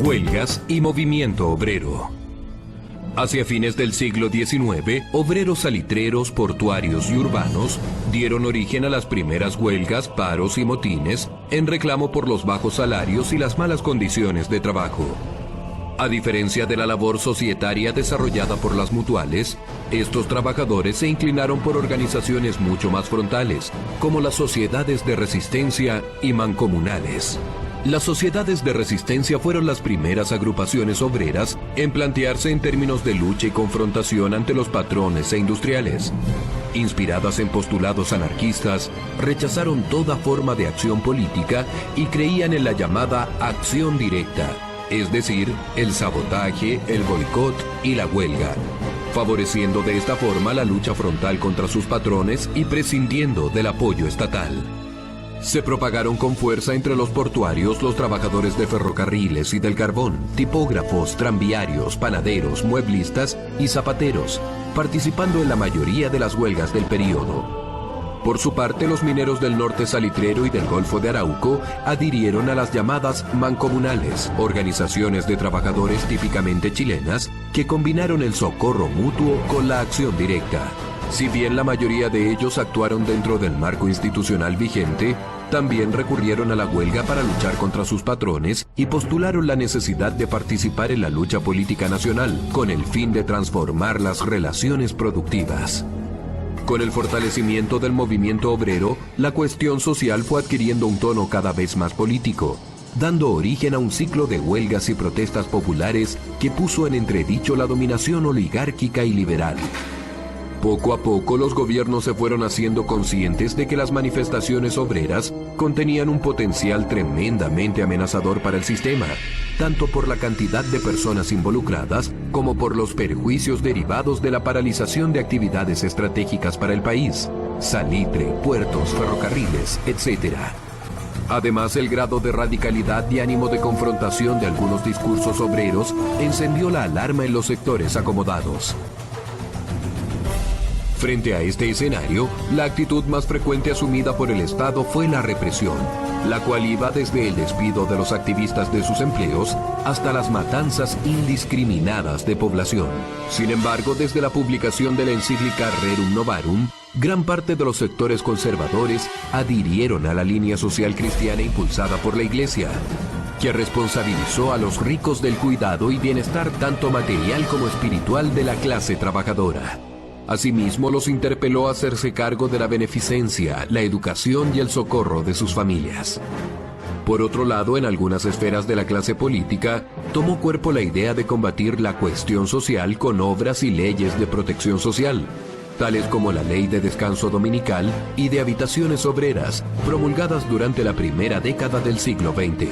Huelgas y movimiento obrero. Hacia fines del siglo XIX, obreros salitreros, portuarios y urbanos dieron origen a las primeras huelgas, paros y motines en reclamo por los bajos salarios y las malas condiciones de trabajo. A diferencia de la labor societaria desarrollada por las mutuales, estos trabajadores se inclinaron por organizaciones mucho más frontales, como las sociedades de resistencia y mancomunales. Las sociedades de resistencia fueron las primeras agrupaciones obreras en plantearse en términos de lucha y confrontación ante los patrones e industriales. Inspiradas en postulados anarquistas, rechazaron toda forma de acción política y creían en la llamada acción directa, es decir, el sabotaje, el boicot y la huelga, favoreciendo de esta forma la lucha frontal contra sus patrones y prescindiendo del apoyo estatal. Se propagaron con fuerza entre los portuarios, los trabajadores de ferrocarriles y del carbón, tipógrafos, tranviarios, panaderos, mueblistas y zapateros, participando en la mayoría de las huelgas del período. Por su parte, los mineros del norte salitrero y del Golfo de Arauco adhirieron a las llamadas mancomunales, organizaciones de trabajadores típicamente chilenas que combinaron el socorro mutuo con la acción directa. Si bien la mayoría de ellos actuaron dentro del marco institucional vigente, también recurrieron a la huelga para luchar contra sus patrones y postularon la necesidad de participar en la lucha política nacional, con el fin de transformar las relaciones productivas. Con el fortalecimiento del movimiento obrero, la cuestión social fue adquiriendo un tono cada vez más político, dando origen a un ciclo de huelgas y protestas populares que puso en entredicho la dominación oligárquica y liberal. Poco a poco los gobiernos se fueron haciendo conscientes de que las manifestaciones obreras contenían un potencial tremendamente amenazador para el sistema, tanto por la cantidad de personas involucradas como por los perjuicios derivados de la paralización de actividades estratégicas para el país, salitre, puertos, ferrocarriles, etc. Además, el grado de radicalidad y ánimo de confrontación de algunos discursos obreros encendió la alarma en los sectores acomodados. Frente a este escenario, la actitud más frecuente asumida por el Estado fue la represión, la cual iba desde el despido de los activistas de sus empleos hasta las matanzas indiscriminadas de población. Sin embargo, desde la publicación de la encíclica Rerum Novarum, gran parte de los sectores conservadores adhirieron a la línea social cristiana impulsada por la Iglesia, que responsabilizó a los ricos del cuidado y bienestar tanto material como espiritual de la clase trabajadora. Asimismo, los interpeló a hacerse cargo de la beneficencia, la educación y el socorro de sus familias. Por otro lado, en algunas esferas de la clase política, tomó cuerpo la idea de combatir la cuestión social con obras y leyes de protección social, tales como la Ley de Descanso Dominical y de Habitaciones Obreras, promulgadas durante la primera década del siglo XX.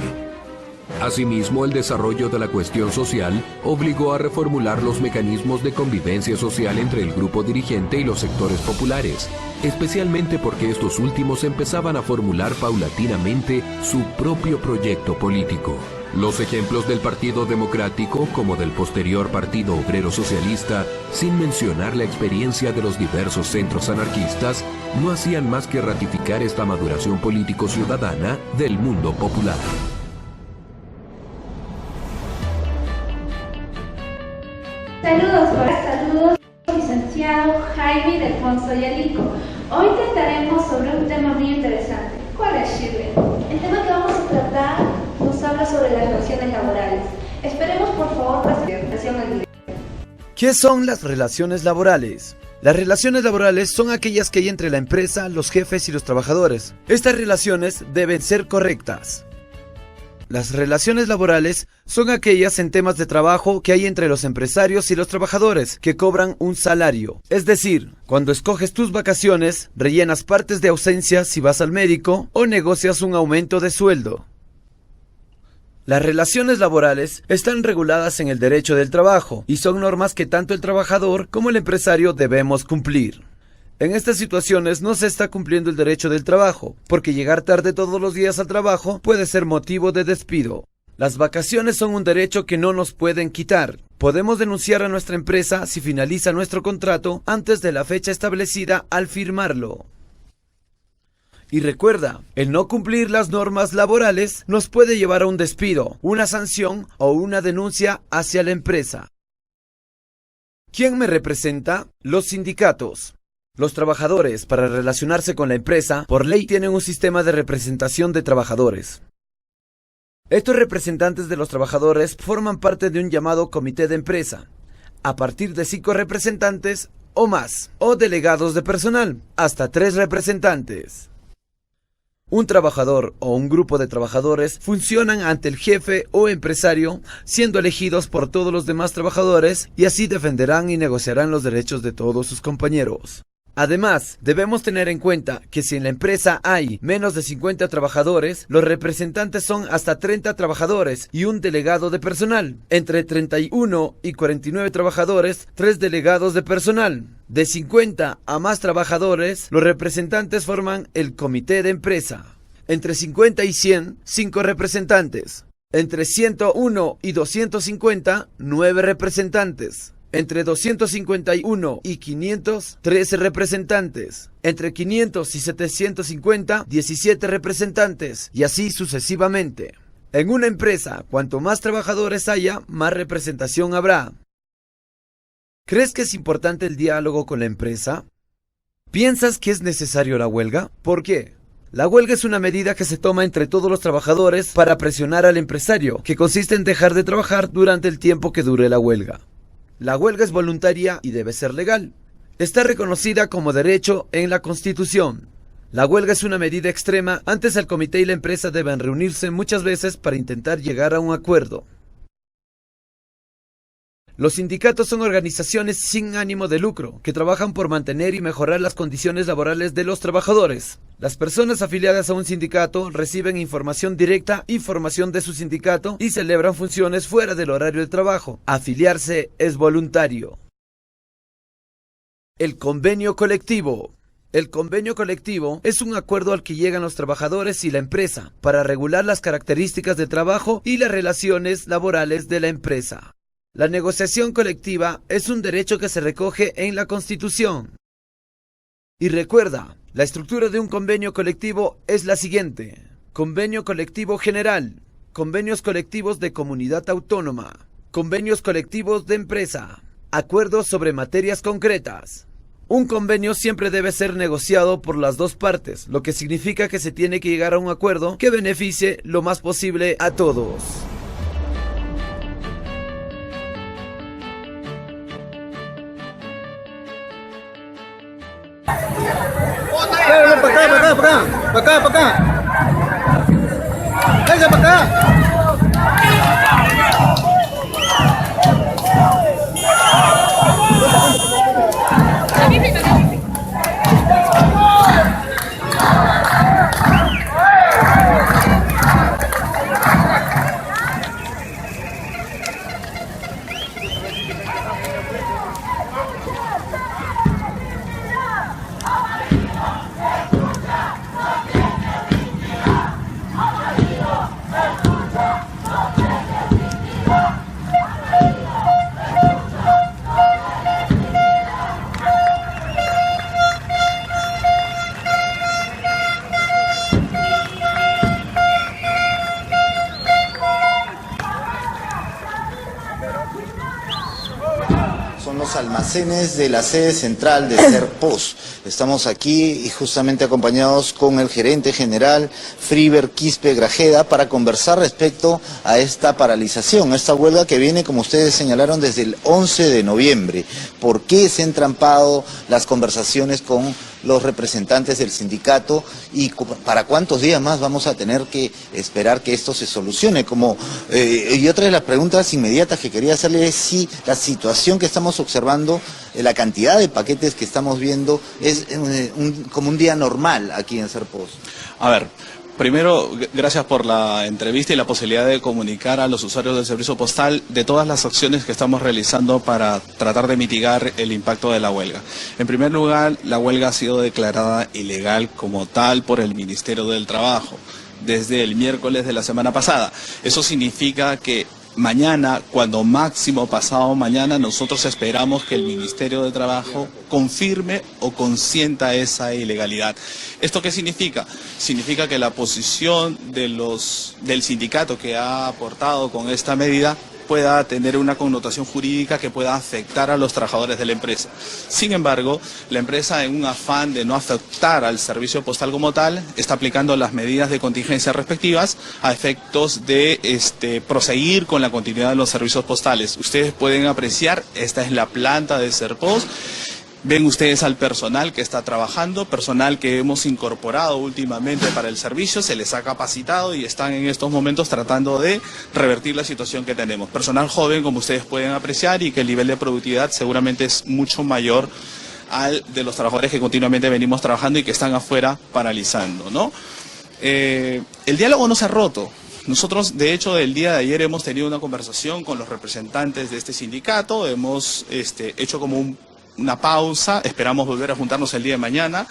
Asimismo, el desarrollo de la cuestión social obligó a reformular los mecanismos de convivencia social entre el grupo dirigente y los sectores populares, especialmente porque estos últimos empezaban a formular paulatinamente su propio proyecto político. Los ejemplos del Partido Democrático, como del posterior Partido Obrero Socialista, sin mencionar la experiencia de los diversos centros anarquistas, no hacían más que ratificar esta maduración político-ciudadana del mundo popular. Saludos, licenciado Jaime Delfonso Yalico. Hoy trataremos sobre un tema muy interesante. ¿Cuál es, Shirley? El tema que vamos a tratar nos habla sobre las relaciones laborales. Esperemos por favor la presentación en directo. ¿Qué son las relaciones laborales? Las relaciones laborales son aquellas que hay entre la empresa, los jefes y los trabajadores. Estas relaciones deben ser correctas. Las relaciones laborales son aquellas en temas de trabajo que hay entre los empresarios y los trabajadores que cobran un salario. Es decir, cuando escoges tus vacaciones, rellenas partes de ausencia si vas al médico o negocias un aumento de sueldo. Las relaciones laborales están reguladas en el derecho del trabajo y son normas que tanto el trabajador como el empresario debemos cumplir. En estas situaciones no se está cumpliendo el derecho del trabajo, porque llegar tarde todos los días al trabajo puede ser motivo de despido. Las vacaciones son un derecho que no nos pueden quitar. Podemos denunciar a nuestra empresa si finaliza nuestro contrato antes de la fecha establecida al firmarlo. Y recuerda, el no cumplir las normas laborales nos puede llevar a un despido, una sanción o una denuncia hacia la empresa. ¿Quién me representa? Los sindicatos. Los trabajadores, para relacionarse con la empresa, por ley tienen un sistema de representación de trabajadores. Estos representantes de los trabajadores forman parte de un llamado comité de empresa, a partir de 5 representantes o más, o delegados de personal, hasta 3 representantes. Un trabajador o un grupo de trabajadores funcionan ante el jefe o empresario, siendo elegidos por todos los demás trabajadores y así defenderán y negociarán los derechos de todos sus compañeros. Además, debemos tener en cuenta que si en la empresa hay menos de 50 trabajadores, los representantes son hasta 30 trabajadores y un delegado de personal. Entre 31 y 49 trabajadores, 3 delegados de personal. De 50 a más trabajadores, los representantes forman el comité de empresa. Entre 50 y 100, 5 representantes. Entre 101 y 250, 9 representantes. Entre 251 y 500, 13 representantes. Entre 500 y 750, 17 representantes. Y así sucesivamente. En una empresa, cuanto más trabajadores haya, más representación habrá. ¿Crees que es importante el diálogo con la empresa? ¿Piensas que es necesario la huelga? ¿Por qué? La huelga es una medida que se toma entre todos los trabajadores para presionar al empresario, que consiste en dejar de trabajar durante el tiempo que dure la huelga. La huelga es voluntaria y debe ser legal. Está reconocida como derecho en la Constitución. La huelga es una medida extrema, antes el comité y la empresa deben reunirse muchas veces para intentar llegar a un acuerdo. Los sindicatos son organizaciones sin ánimo de lucro, que trabajan por mantener y mejorar las condiciones laborales de los trabajadores. Las personas afiliadas a un sindicato reciben información directa y formación de su sindicato y celebran funciones fuera del horario de trabajo. Afiliarse es voluntario. El convenio colectivo. El convenio colectivo es un acuerdo al que llegan los trabajadores y la empresa para regular las características de trabajo y las relaciones laborales de la empresa. La negociación colectiva es un derecho que se recoge en la Constitución. Y recuerda, la estructura de un convenio colectivo es la siguiente: convenio colectivo general, convenios colectivos de comunidad autónoma, convenios colectivos de empresa, acuerdos sobre materias concretas. Un convenio siempre debe ser negociado por las dos partes, lo que significa que se tiene que llegar a un acuerdo que beneficie lo más posible a todos. Para acá. Venga para acá. Son los almacenes de la sede central de Serpos. Estamos aquí y justamente acompañados con el gerente general Friber Quispe Grajeda para conversar respecto a esta paralización, esta huelga que viene, como ustedes señalaron, desde el 11 de noviembre. ¿Por qué se han trampado las conversaciones con los representantes del sindicato y para cuántos días más vamos a tener que esperar que esto se solucione? Y otra de las preguntas inmediatas que quería hacerle es si la situación que estamos observando, la cantidad de paquetes que estamos viendo es como un día normal aquí en Serpos. A ver, primero, gracias por la entrevista y la posibilidad de comunicar a los usuarios del servicio postal de todas las acciones que estamos realizando para tratar de mitigar el impacto de la huelga. En primer lugar, la huelga ha sido declarada ilegal como tal por el Ministerio del Trabajo desde el miércoles de la semana pasada. Eso significa que mañana, cuando máximo pasado mañana, nosotros esperamos que el Ministerio de Trabajo confirme o consienta esa ilegalidad. ¿Esto qué significa? Significa que la posición del sindicato que ha aportado con esta medida pueda tener una connotación jurídica que pueda afectar a los trabajadores de la empresa. Sin embargo, la empresa, en un afán de no afectar al servicio postal como tal, está aplicando las medidas de contingencia respectivas a efectos de proseguir con la continuidad de los servicios postales. Ustedes pueden apreciar, esta es la planta de Serpost. Ven ustedes al personal que está trabajando, personal que hemos incorporado últimamente para el servicio, se les ha capacitado y están en estos momentos tratando de revertir la situación que tenemos. Personal joven, como ustedes pueden apreciar, y que el nivel de productividad seguramente es mucho mayor al de los trabajadores que continuamente venimos trabajando y que están afuera paralizando, ¿no? El diálogo no se ha roto. Nosotros, de hecho, el día de ayer hemos tenido una conversación con los representantes de este sindicato, hemos hecho como una pausa, esperamos volver a juntarnos el día de mañana.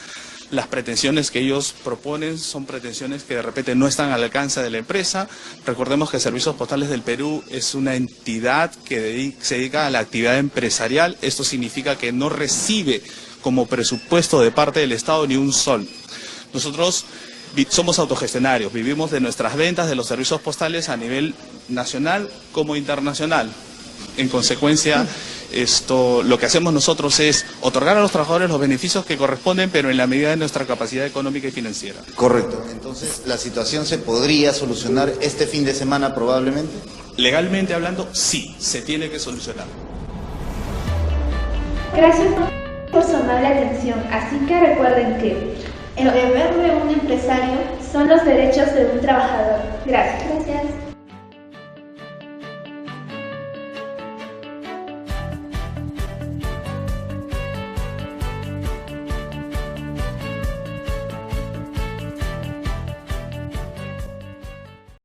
Las pretensiones que ellos proponen son pretensiones que de repente no están al alcance de la empresa. Recordemos que Servicios Postales del Perú es una entidad que se dedica a la actividad empresarial. Esto significa que no recibe como presupuesto de parte del Estado ni un sol. Nosotros somos autogestionarios, vivimos de nuestras ventas de los servicios postales a nivel nacional como internacional. En consecuencia, lo que hacemos nosotros es otorgar a los trabajadores los beneficios que corresponden, pero en la medida de nuestra capacidad económica y financiera. Correcto. Entonces, ¿la situación se podría solucionar este fin de semana probablemente? Legalmente hablando, sí, se tiene que solucionar. Gracias por su amable atención. Así que recuerden que el deber de un empresario son los derechos de un trabajador. Gracias.